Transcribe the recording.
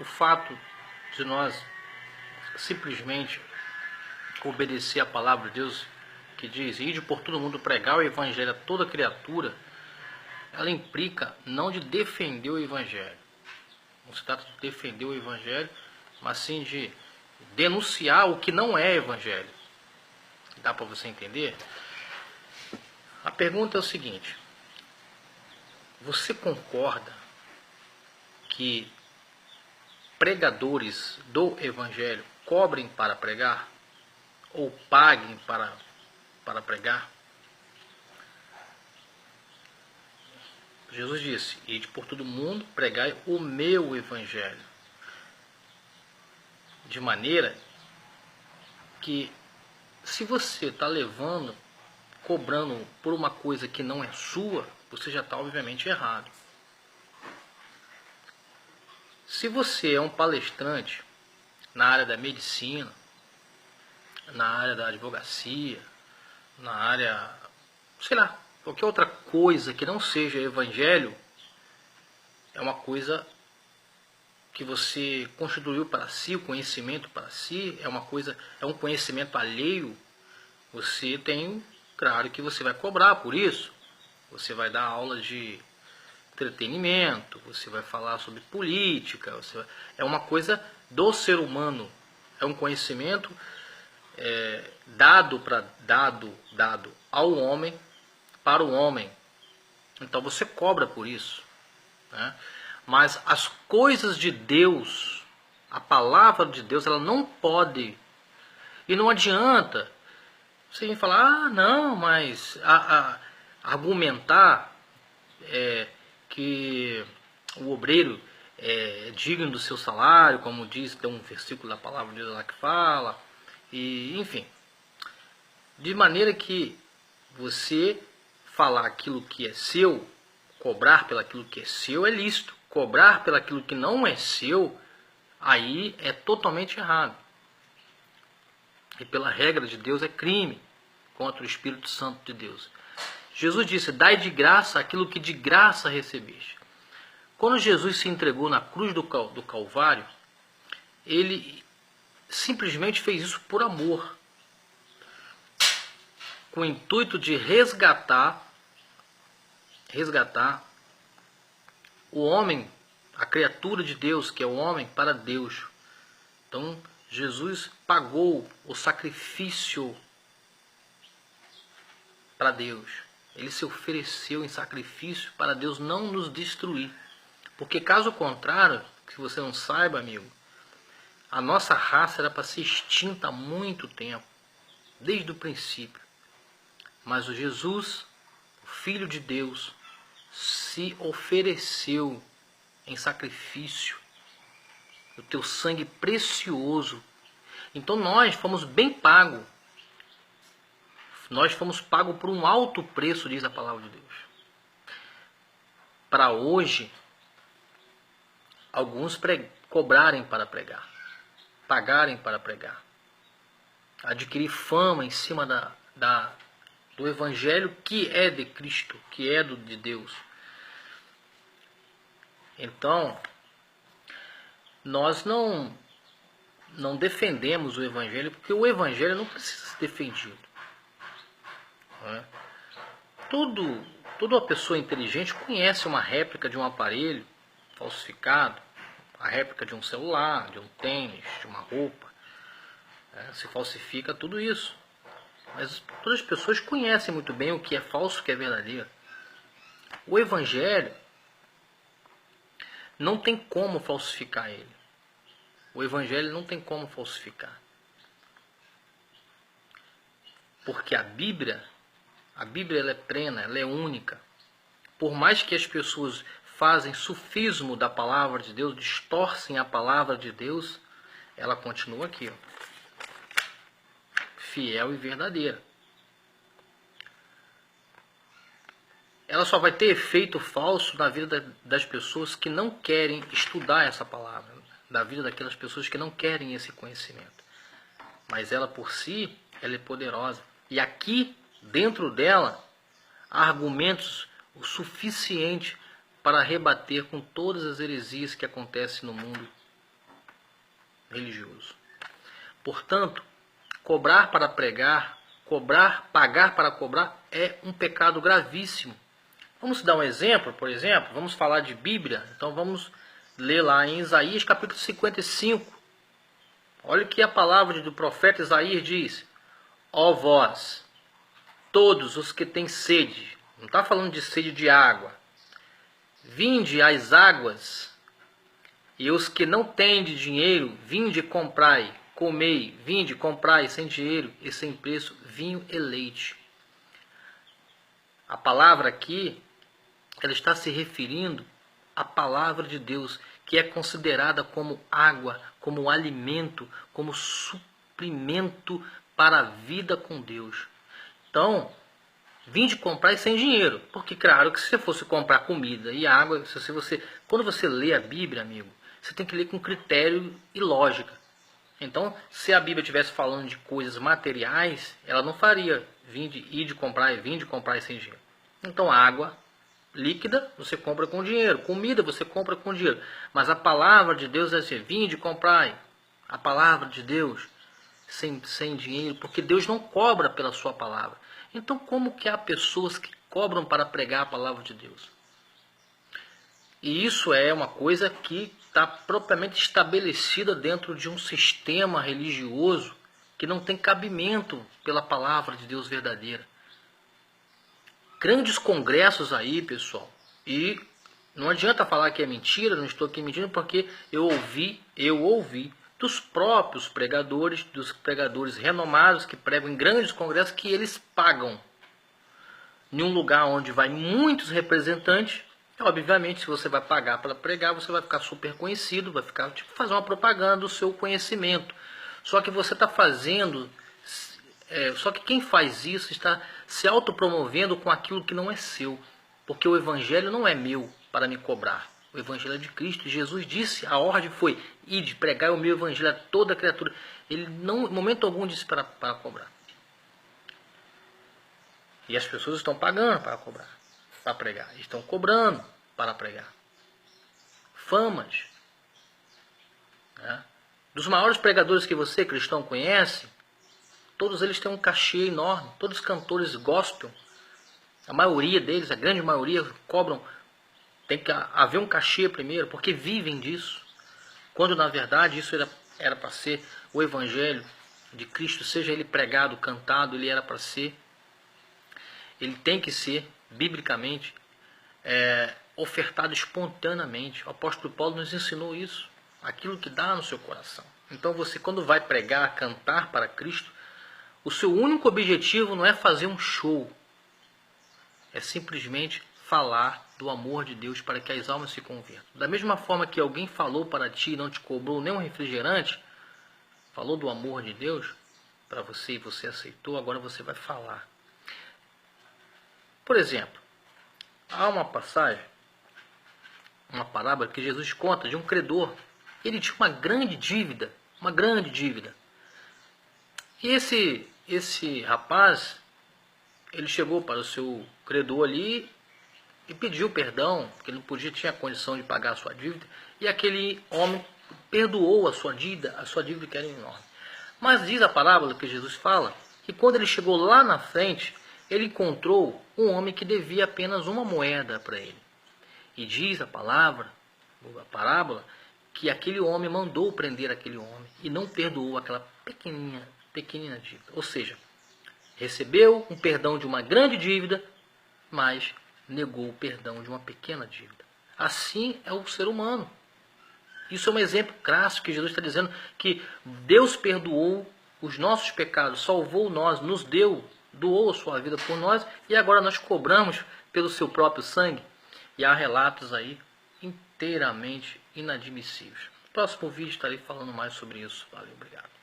o fato de nós simplesmente obedecer a palavra de Deus, que diz: ide por todo mundo pregar o evangelho a toda criatura, ela implica não de defender o evangelho. Não se trata de defender o evangelho, mas sim de denunciar o que não é evangelho. Dá para você entender? A pergunta é o seguinte: você concorda que pregadores do evangelho cobrem para pregar? Ou paguem para pregar? Jesus disse: ide por todo mundo, pregai o meu evangelho. De maneira que, se você está cobrando por uma coisa que não é sua, você já está obviamente errado. Se você é um palestrante na área da medicina, na área da advocacia, na área, sei lá, qualquer outra coisa que não seja evangelho, é uma coisa que você constituiu para si, o conhecimento para si, é um conhecimento alheio, você tem, claro que você vai cobrar por isso. Você vai dar aula de entretenimento, você vai falar sobre política, é uma coisa do ser humano, é um conhecimento dado ao homem, para o homem. Então você cobra por isso, né? Mas as coisas de Deus, a palavra de Deus, ela não pode, e não adianta você vir falar: ah, não, mas argumentar que o obreiro é digno do seu salário, como diz, tem um versículo da palavra de Deus lá que fala, e enfim, de maneira que você falar aquilo que é seu, cobrar pelaquilo que é seu é lícito. Cobrar pelaquilo que não é seu, aí é totalmente errado. E pela regra de Deus é crime contra o Espírito Santo de Deus. Jesus disse: dai de graça aquilo que de graça recebeste. Quando Jesus se entregou na cruz do Calvário, ele simplesmente fez isso por amor, com o intuito de resgatar o homem, a criatura de Deus, que é o homem, para Deus. Então, Jesus pagou o sacrifício para Deus. Ele se ofereceu em sacrifício para Deus não nos destruir. Porque caso contrário, se você não saiba, amigo, a nossa raça era para ser extinta há muito tempo, desde o princípio. Mas o Jesus, o Filho de Deus, se ofereceu em sacrifício, o teu sangue precioso. Então nós fomos bem pagos. Nós fomos pagos por um alto preço, diz a palavra de Deus. Para hoje, alguns cobrarem para pregar, pagarem para pregar, adquirir fama em cima do evangelho que é de Cristo, que é de Deus. Então, nós não defendemos o evangelho, porque o evangelho não precisa ser defendido. Não é? Toda pessoa inteligente conhece uma réplica de um aparelho falsificado, a réplica de um celular, de um tênis, de uma roupa. Se falsifica tudo isso. Mas todas as pessoas conhecem muito bem o que é falso e o que é verdadeiro. O evangelho não tem como falsificar ele. O evangelho não tem como falsificar. Porque a Bíblia ela é plena, ela é única. Por mais que as pessoas fazem sufismo da palavra de Deus, distorcem a palavra de Deus, ela continua aqui, ó, fiel e verdadeira. Ela só vai ter efeito falso na vida das pessoas que não querem estudar essa palavra, na vida daquelas pessoas que não querem esse conhecimento. Mas ela por si, ela é poderosa. E aqui, dentro dela, há argumentos o suficiente para rebater com todas as heresias que acontecem no mundo religioso. Portanto, cobrar para pregar, pagar para cobrar é um pecado gravíssimo. Vamos dar um exemplo, por exemplo, vamos falar de Bíblia, então vamos ler lá em Isaías capítulo 55. Olha o que a palavra do profeta Isaías diz: ó vós, todos os que têm sede, não está falando de sede de água, vinde às águas, e os que não têm de dinheiro, vinde comprai, comei, vinde comprai sem dinheiro e sem preço vinho e leite. A palavra aqui, ela está se referindo à palavra de Deus, que é considerada como água, como alimento, como suprimento para a vida com Deus. Então, vinde comprar sem dinheiro, porque claro que se você fosse comprar comida e água, quando você lê a Bíblia, amigo, você tem que ler com critério e lógica. Então, se a Bíblia estivesse falando de coisas materiais, ela não faria vinde comprar sem dinheiro. Então, água líquida você compra com dinheiro, comida você compra com dinheiro, mas a palavra de Deus é assim: vinde comprai. A palavra de Deus sem dinheiro, porque Deus não cobra pela sua palavra. Então, como que há pessoas que cobram para pregar a palavra de Deus? E isso é uma coisa que está propriamente estabelecida dentro de um sistema religioso que não tem cabimento pela palavra de Deus verdadeira. Grandes congressos aí, pessoal, e não adianta falar que é mentira, não estou aqui mentindo, porque eu ouvi dos próprios pregadores, dos pregadores renomados que pregam em grandes congressos, que eles pagam em um lugar onde vai muitos representantes. Obviamente, se você vai pagar para pregar, você vai ficar super conhecido, vai ficar tipo fazer uma propaganda do seu conhecimento. Só que você está fazendo, só que quem faz isso está se autopromovendo com aquilo que não é seu, porque o evangelho não é meu para me cobrar. O evangelho é de Cristo. Jesus disse, a ordem foi: ide, pregai o meu evangelho a toda criatura. Ele não, em momento algum, disse para cobrar. E as pessoas estão pagando para cobrar, para pregar. Estão cobrando para pregar. Famas. Né? Dos maiores pregadores que você, cristão, conhece, todos eles têm um cachê enorme. Todos os cantores gospel, a maioria deles, a grande maioria, cobram. Tem que haver um cachê primeiro, porque vivem disso. Quando na verdade isso era para ser o evangelho de Cristo, seja ele pregado, cantado, ele era para ser. Ele tem que ser, biblicamente, ofertado espontaneamente. O apóstolo Paulo nos ensinou isso. Aquilo que dá no seu coração. Então você, quando vai pregar, cantar para Cristo, o seu único objetivo não é fazer um show. É simplesmente falar do amor de Deus para que as almas se convertam. Da mesma forma que alguém falou para ti e não te cobrou nem um refrigerante, falou do amor de Deus para você e você aceitou, agora você vai falar. Por exemplo, há uma passagem, uma parábola que Jesus conta de um credor. Ele tinha uma grande dívida, E esse rapaz, ele chegou para o seu credor ali e pediu perdão, porque ele não tinha condição de pagar a sua dívida, e aquele homem perdoou a sua dívida que era enorme. Mas diz a parábola que Jesus fala, que quando ele chegou lá na frente, ele encontrou um homem que devia apenas uma moeda para ele. E diz a parábola, que aquele homem mandou prender aquele homem e não perdoou aquela pequenina dívida. Ou seja, recebeu um perdão de uma grande dívida, mas negou o perdão de uma pequena dívida. Assim é o ser humano. Isso é um exemplo clássico que Jesus está dizendo que Deus perdoou os nossos pecados, salvou nós, nos doou a sua vida por nós, e agora nós cobramos pelo seu próprio sangue. E há relatos aí inteiramente inadmissíveis. No próximo vídeo estarei falando mais sobre isso. Valeu, obrigado.